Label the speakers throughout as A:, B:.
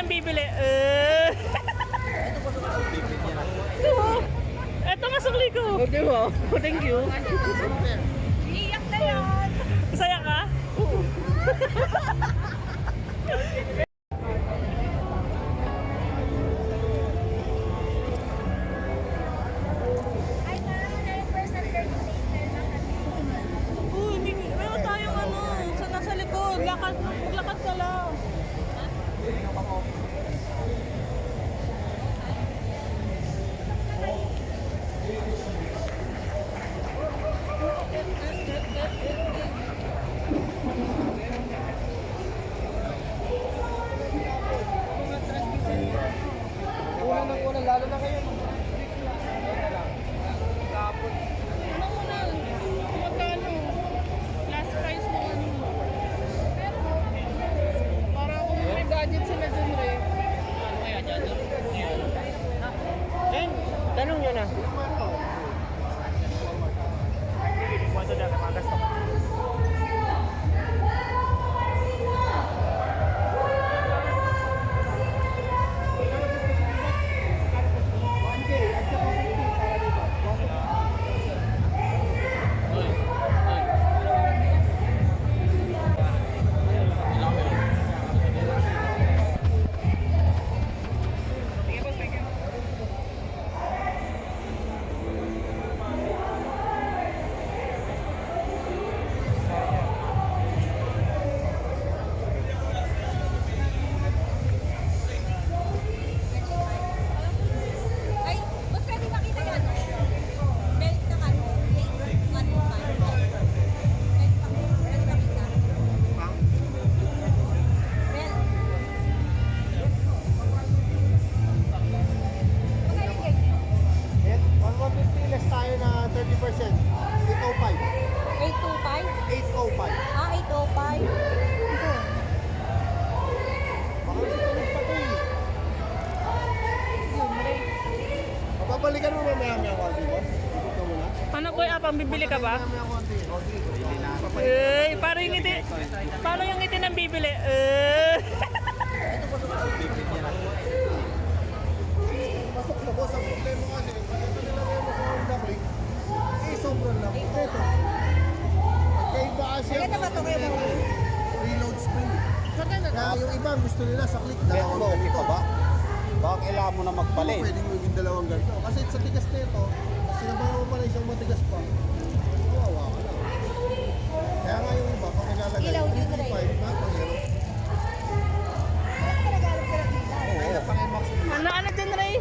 A: Ang bibili. Ito nga sukli ko.
B: Okay mo? Thank you.
C: Iiyak na yan.
A: Masaya ka?
C: Ay, parang 9% calculator lang kami.
A: Hindi. Meron tayong sa nasa likod. Maglakad ka lang.
B: Una ng una, lalo na kayo.
A: Ano mo na? Magkano? Last price mo ano? Para kung may budget sila dun rin. Ano kaya dyan?
B: Tanong nyo na.
A: Kwanto dyan? Mga gasto.
C: Ay, mas pwede makita yan. Belt ng ano, belt ng ano ba? Belt pang, belt makita. Belt. Magkano ganyan?
B: 150 less tayo na 30%. 805.
C: 825?
B: 805.
C: Ah, 805. Ito.
B: Baka si Tunog pa to eh.
C: Yun, Ray.
B: Mapapalikan mo mamaya konti, boss. Ikot ka muna.
A: Ano boy, apang bibili ka ba?
B: Mamaya konti. Konti.
A: Paano yung ngiti ng bibili?
B: Pasok na, boss. Ang problema kasi, ito nila ngayon mo sa Honda Click. Sobrang laki. Ito. Magkaiba kasi
C: Maganda ba ito kayo ba?
B: reload spring. Kaya yung iba gusto nila sa click dalawang
D: Okay
B: ganito.
D: pa ba? Baka kailangan mo na magpalit.
B: Pwedeng maging dalawang ganito. Kasi sa tigas nito, sinabahan mo pala isang matigas pa. Kawawa ka na. Kaya nga yung iba, pag nilalagay,
C: Ilaw din, Ray.
B: 55 na, pang hero.
C: Parang talagalog ka ng ilaw.
B: Oo, pang max
A: Ano din, Ray?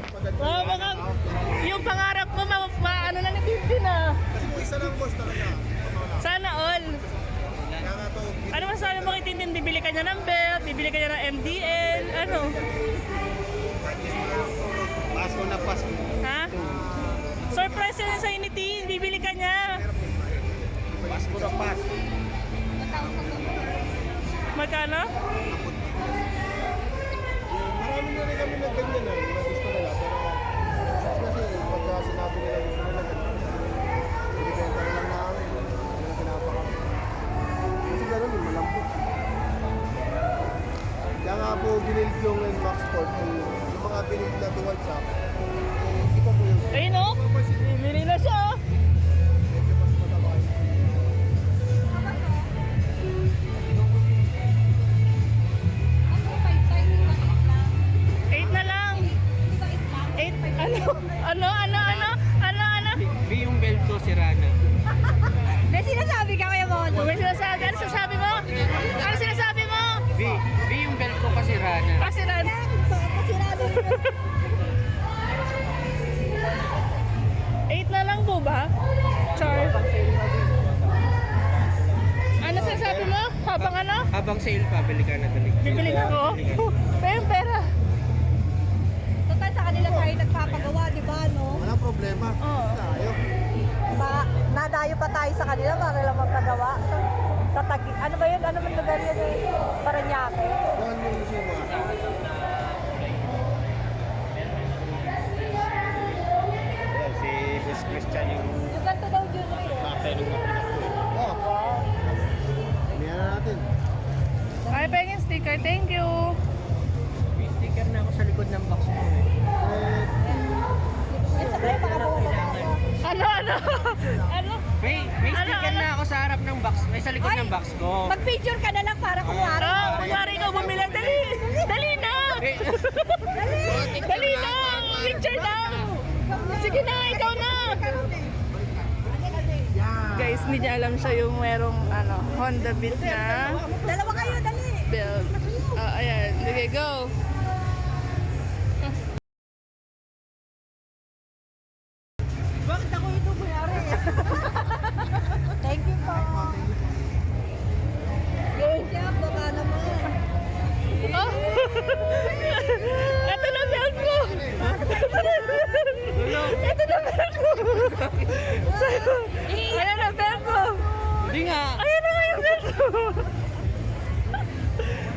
A: Yung pangarap mo, ano na ni Bibi na.
B: Kasi kung isa lang boss talaga.
A: Sana all.
B: Kaya nga to,
A: Ano masasabi mo kay Tintin? Bibili ka niya ng belt, bibili ka niya ng MDL, ano?
D: Pasko na Pasko.
A: Ha? Surprise yan sa Initin, bibili ka niya.
D: Pasko na Pasko.
A: Magkano?
B: marami na rin kami na ganyan na gusto nila. Pero kasi pagka sinabi nila gusto nila ganyan, binibenta na lang namin. Yung pinapakami. Kasi gano'n yung malambot. Kaya nga po binild yung NMAX Sport, yung mga binild na dual shock, hindi pa po yung
A: Ayun o, bibili na siya.
B: medyo mas mataba.
C: Ano, 5-5, di ba 8 lang?
A: 8 na lang.
C: Di ba 8 lang?
A: 8, ano?
D: B yung belt ko, sira na.
C: May sinasabi ka kaya mo?
A: May sinasabi, ano sinasabi mo? Ano sinasabi mo?
D: B yung belt ko kasi rana.
A: Kasi na,
C: Sinabi mo.
A: 8 na lang po ba? Char. Ano sinasabi mo? Habang ano?
D: Habang sale pa, bili ka na dali.
A: Bibili ko? Pero pera.
C: Total sa kanila tayo nagpapagawa, di ba, no?
B: Walang problema.
A: Oo.
B: Tayo.
C: Nadayo pa tayo sa kanila para lang magpagawa. Sa Taguig. Ano ba yun? Ano ba lugar yun? Paranaque.
B: Doon yung sumo.
D: Si Miss Christian yung
C: Yung ganito daw yun, eh.
D: tatay nung napinag.
B: Oh. Inihan na natin.
A: Ay, pengin sticker. Thank you.
D: yung box. May sa likod
C: Ay!
D: ng box ko.
C: Mag-picture ka na lang para kumwari.
A: Kunyari ikaw bumili. Dali! Dali na! Dali na! Picture lang! Sige na, ikaw na! Guys, hindi niya alam siya yung merong Honda Beat na
C: Dalawa kayo, dali.
A: belt. Ayan. Sige, go!
C: Bakit ako ito kumwari? Thank you po. Siya, baka naman.
A: Oh! Ito na belt mo! Ito na belt mo! Ayan na belt mo!
D: Hindi nga.
A: Ayan na nga yung belt mo!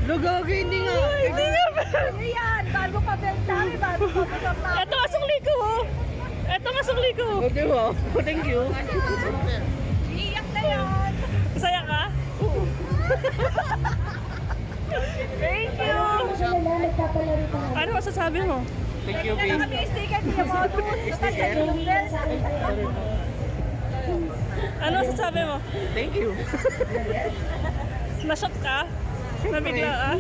D: Lugagi, hindi nga.
A: Hindi nga belt!
C: Ano yan? Bago pa belt namin, bago pa belt namin.
A: Ito nga sukli ko! Ito nga sukli ko!
D: Okay mo. Thank you.
C: Iiyak na yan.
A: Masaya ka? Thank you! Ano masasabi mo?
D: Thank you,
C: Kaya
D: babe.
C: kami sticker niya mo. Sticker yung belt.
A: Ano masasabi mo?
D: Thank you.
A: Na-shock ka? Nabigla ka?